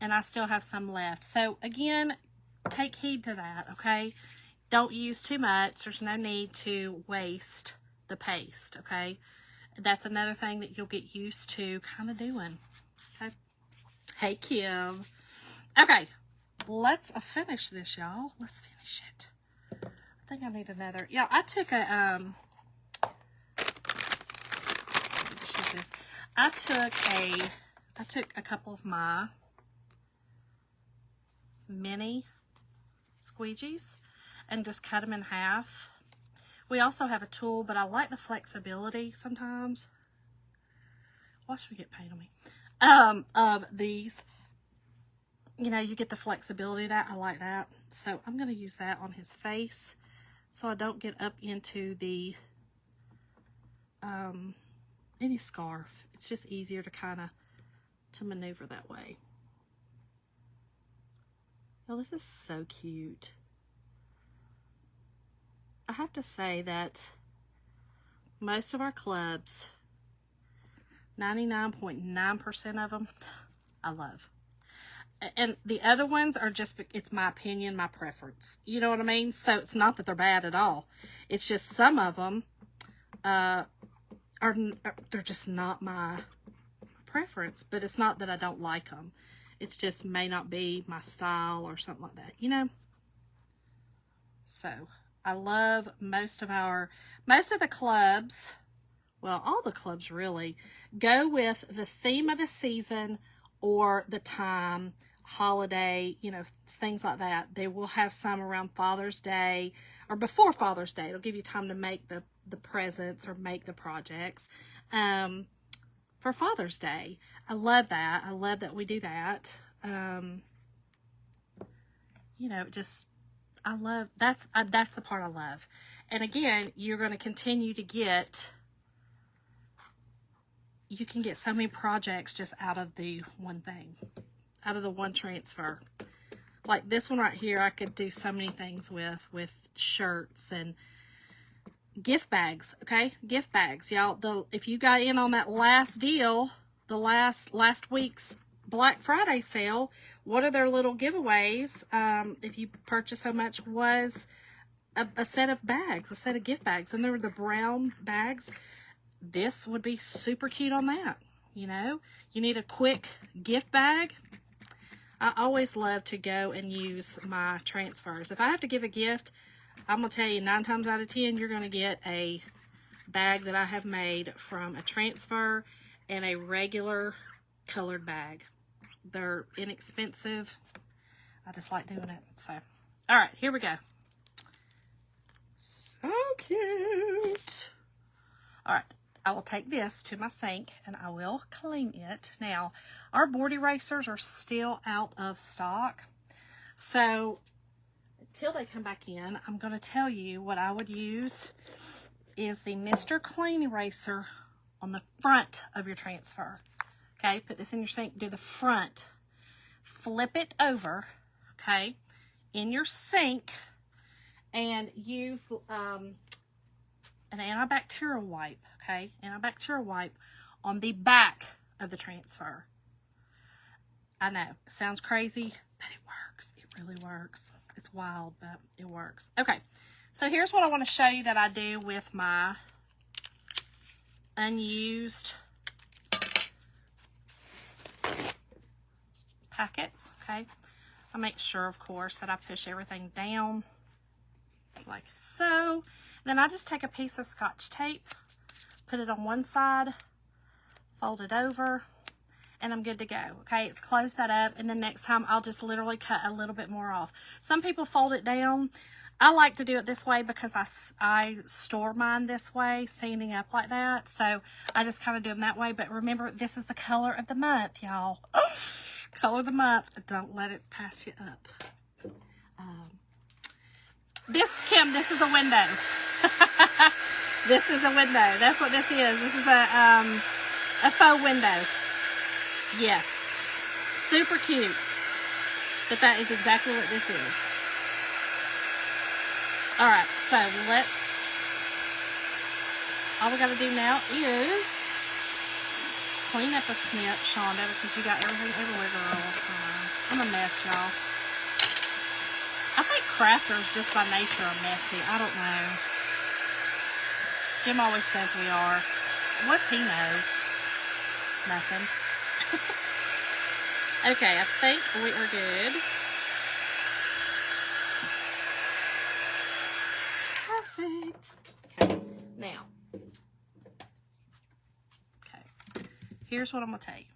and I still have some left. So again, take heed to that, okay? Don't use too much. There's no need to waste the paste, okay? That's another thing that you'll get used to kind of doing, okay? Hey, Kim. Okay. Let's finish this, y'all. Let's finish it. I think I need another. Yeah, I took I took a couple of my mini squeegees and just cut them in half. We also have a tool, but I like the flexibility sometimes. Watch me get paint on me. Of these. You get the flexibility of that. I like that. So I'm going to use that on his face so I don't get up into the any scarf. It's just easier to maneuver that way. Oh, this is so cute. I have to say that most of our clubs 99.9% of them, I love. And the other ones are just, it's my opinion, my preference. You know what I mean? So it's not that they're bad at all. It's just some of them they're just not my preference. But it's not that I don't like them. It's just may not be my style or something like that, you know? So I love most of the clubs. Well, all the clubs really go with the theme of the season or the time, holiday, you know, things like that. They will have some around Father's Day or before Father's Day. It'll give you time to make the presents or make the projects for Father's Day. I love that. I love that we do that. You know, just, I love, that's the part I love. And again, you're going to continue to get, you can get so many projects just out of the one thing, out of the one transfer. Like this one right here, I could do so many things with shirts and gift bags. Okay, gift bags, y'all. If you got in on that last deal, the last week's Black Friday sale, one of their little giveaways, if you purchase so much, was a set of bags, a set of gift bags, and they were the brown bags. This would be super cute on that. You know, you need a quick gift bag. I always love to go and use my transfers. If I have to give a gift, I'm going to tell you 9 times out of 10, you're going to get a bag that I have made from a transfer and a regular colored bag. They're inexpensive. I just like doing it. So, all right, here we go. So cute. All right. I will take this to my sink and I will clean it. Now, our board erasers are still out of stock. So, until they come back in, I'm going to tell you what I would use is the Mr. Clean eraser on the front of your transfer. Okay, put this in your sink, do the front. Flip it over, okay, in your sink and use an antibacterial wipe. Okay, antibacterial wipe on the back of the transfer. I know, it sounds crazy, but it works. It really works. It's wild, but it works. Okay, so here's what I want to show you that I do with my unused packets. Okay, I make sure, of course, that I push everything down like so. Then I just take a piece of Scotch tape, put it on one side, fold it over, and I'm good to go. Okay, it's closed that up, and then next time I'll just literally cut a little bit more off. Some people fold it down. I like to do it this way because I store mine this way, standing up like that. So I just kind of do them that way. But remember, this is the color of the month, y'all. Color of the month. Don't let it pass you up. Kim, this is a window. This is a window. That's what this is. This is a faux window. Yes. Super cute. But that is exactly what this is. Alright, so all we got to do now is clean up a snip, Shonda, because you got everything everywhere, girl. I'm a mess, y'all. I think crafters just by nature are messy. I don't know. Jim always says we are. What's he know? Nothing. Okay, I think we are good. Perfect. Okay, now. Okay, here's what I'm going to tell you.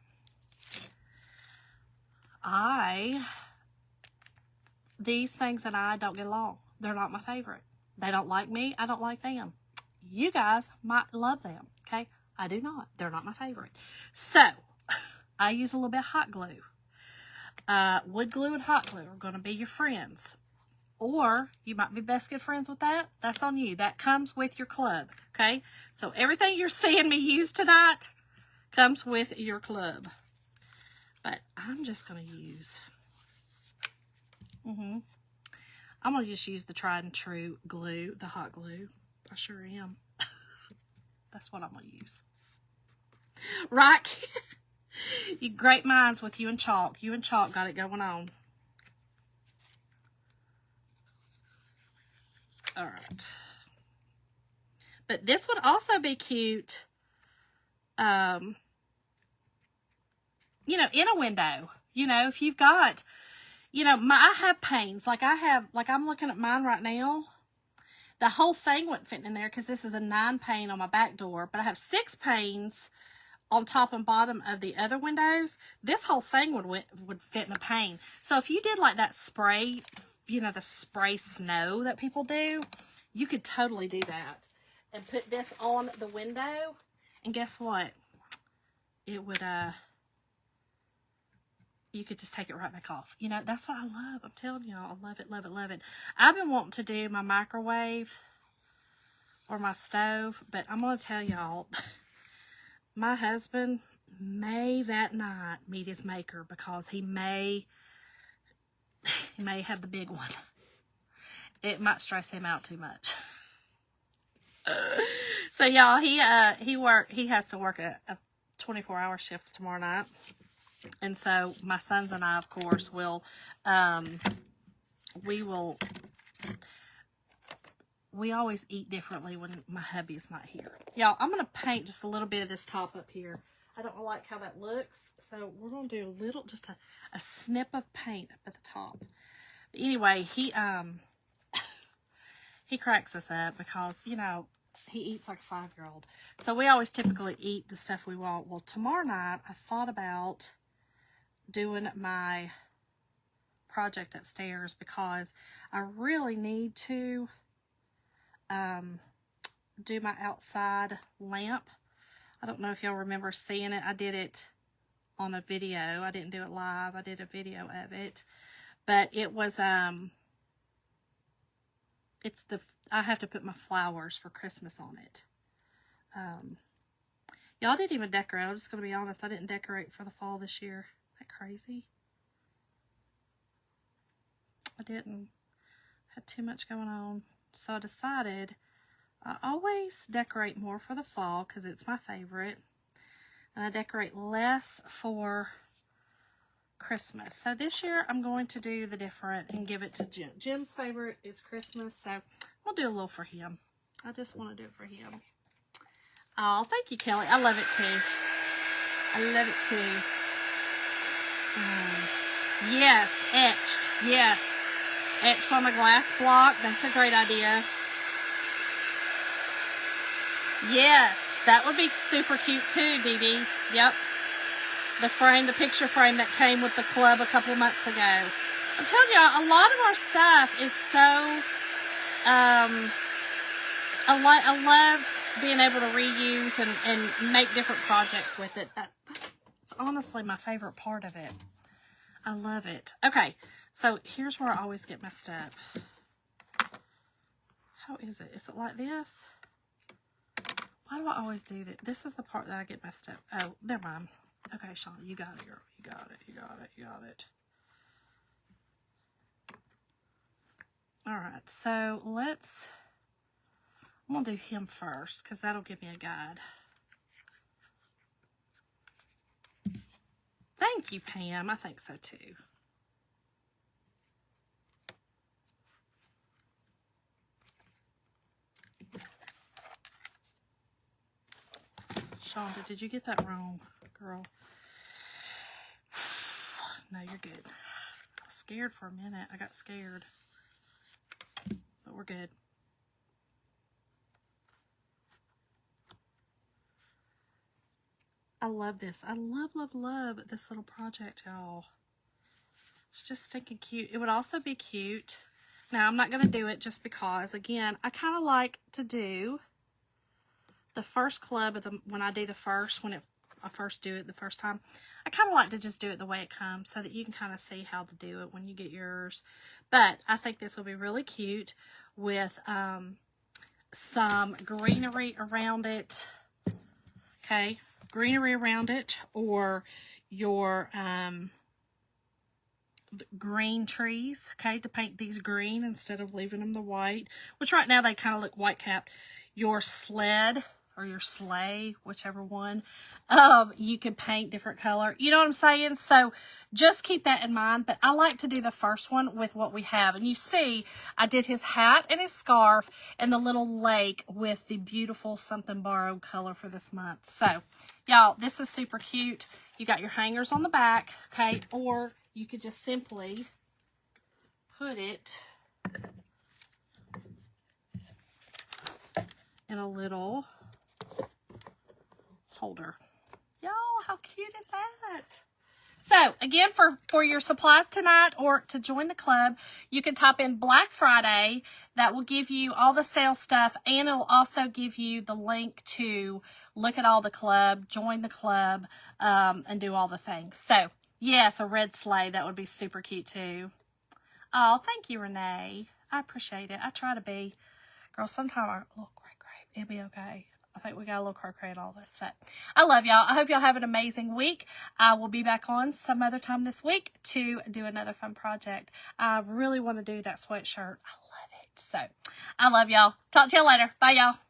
These things and I don't get along. They're not my favorite. They don't like me. I don't like them. You guys might love them, okay? I do not. They're not my favorite. So, I use a little bit of hot glue. Wood glue and hot glue are going to be your friends. Or, you might be best good friends with that. That's on you. That comes with your club, okay? So, everything you're seeing me use tonight comes with your club. But I'm just going to use... I'm going to just use the tried and true glue, the hot glue. I sure am. That's what I'm going to use. Right? You great minds with you and Chalk. You and Chalk got it going on. All right. But this would also be cute, you know, in a window. You know, if you've got, you know, I have panes. Like I'm looking at mine right now. The whole thing wouldn't fit in there because this is a 9 pane on my back door. But I have 6 panes on top and bottom of the other windows. This whole thing would fit in a pane. So if you did like that spray, you know, the spray snow that people do, you could totally do that. And put this on the window. And guess what? It would, you could just take it right back off. You know, that's what I love. I'm telling y'all, I love it, love it, love it. I've been wanting to do my microwave or my stove, but I'm going to tell y'all, my husband may that night meet his maker because he may have the big one. It might stress him out too much. So y'all, he has to work a 24-hour shift tomorrow night. And so my sons and I, of course, will, we always eat differently when my hubby's not here. Y'all, I'm going to paint just a little bit of this top up here. I don't like how that looks. So we're going to do a little, just a snip of paint up at the top. But anyway, he cracks us up because, you know, he eats like a 5-year-old. So we always typically eat the stuff we want. Well, tomorrow night, I thought about doing my project upstairs because I really need to do my outside lamp. I don't know if y'all remember seeing it. I did it on a video. I didn't do it live. I did a video of it. But it was, I have to put my flowers for Christmas on it. Y'all didn't even decorate. I'm just going to be honest. I didn't decorate for the fall this year. Isn't that crazy? I didn't. Had too much going on. So I decided I always decorate more for the fall because it's my favorite. And I decorate less for Christmas. So this year I'm going to do the different and give it to Jim. Jim's favorite is Christmas, so we'll do a little for him. I just want to do it for him. Oh, thank you, Kelly. I love it too. I love it too. Yes, etched. Yes. Etched on a glass block. That's a great idea. Yes, that would be super cute too, Dee Dee. Yep. The frame, the picture frame that came with the club a couple months ago. I'm telling y'all, a lot of our stuff is so, I love being able to reuse and make different projects with it. That's honestly my favorite part of it. I love it. Okay, so here's where I always get messed up. How is it? Is it like this? Why do I always do that? This is the part that I get messed up. Oh, never mind. Okay, Sean, you got it, girl. You got it. You got it. You got it. All right, so I'm going to do him first because that'll give me a guide. Thank you, Pam. I think so, too. Shonda, did you get that wrong, girl? No, you're good. I was scared for a minute. I got scared. But we're good. I love this. I love, love, love this little project, y'all. It's just stinking cute. It would also be cute. Now, I'm not going to do it just because, again, I kind of like to do the first club of when I do the first, I first do it the first time. I kind of like to just do it the way it comes so that you can kind of see how to do it when you get yours. But I think this will be really cute with some greenery around it. Okay. Greenery around it, or your green trees, okay, to paint these green instead of leaving them the white, which right now they kind of look white capped. Your sled, or your sleigh, whichever one, you can paint different color. You know what I'm saying? So just keep that in mind. But I like to do the first one with what we have. And you see, I did his hat and his scarf and the little lake with the beautiful Something Borrowed color for this month. So, y'all, this is super cute. You got your hangers on the back, okay? Or you could just simply put it in a little holder. Y'all, how cute is that? So, again, for your supplies tonight or to join the club, you can type in Black Friday. That will give you all the sale stuff, and it'll also give you the link to look at all the club, join the club, and do all the things. So, yes, a red sleigh. That would be super cute, too. Oh, thank you, Renee. I appreciate it. I try to be. Girl, sometimes I look great. It'll be okay. I think we got a little cray in all this. But I love y'all. I hope y'all have an amazing week. I will be back on some other time this week to do another fun project. I really want to do that sweatshirt. I love it. So I love y'all. Talk to y'all later. Bye, y'all.